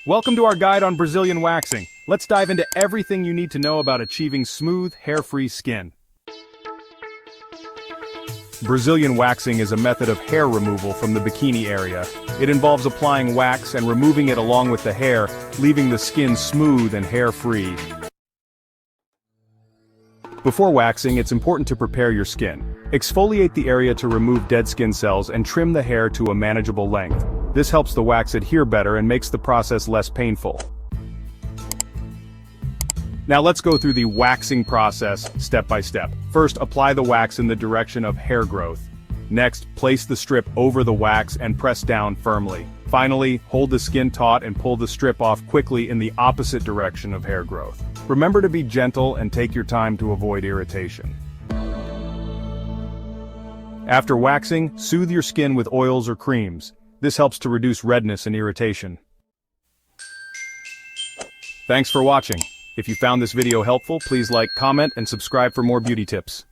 Welcome to our guide on Brazilian waxing. Let's dive into everything you need to know about achieving smooth, hair-free skin. Brazilian waxing is a method of hair removal from the bikini area. It involves applying wax and removing it along with the hair, leaving the skin smooth and hair-free. Before waxing, it's important to prepare your skin. Exfoliate the area to remove dead skin cells and trim the hair to a manageable length. This helps the wax adhere better and makes the process less painful. Now let's go through the waxing process step by step. First, apply the wax in the direction of hair growth. Next, place the strip over the wax and press down firmly. Finally, hold the skin taut and pull the strip off quickly in the opposite direction of hair growth. Remember to be gentle and take your time to avoid irritation. After waxing, soothe your skin with oils or creams. This helps to reduce redness and irritation. Thanks for watching. If you found this video helpful, please like, comment, and subscribe for more beauty tips.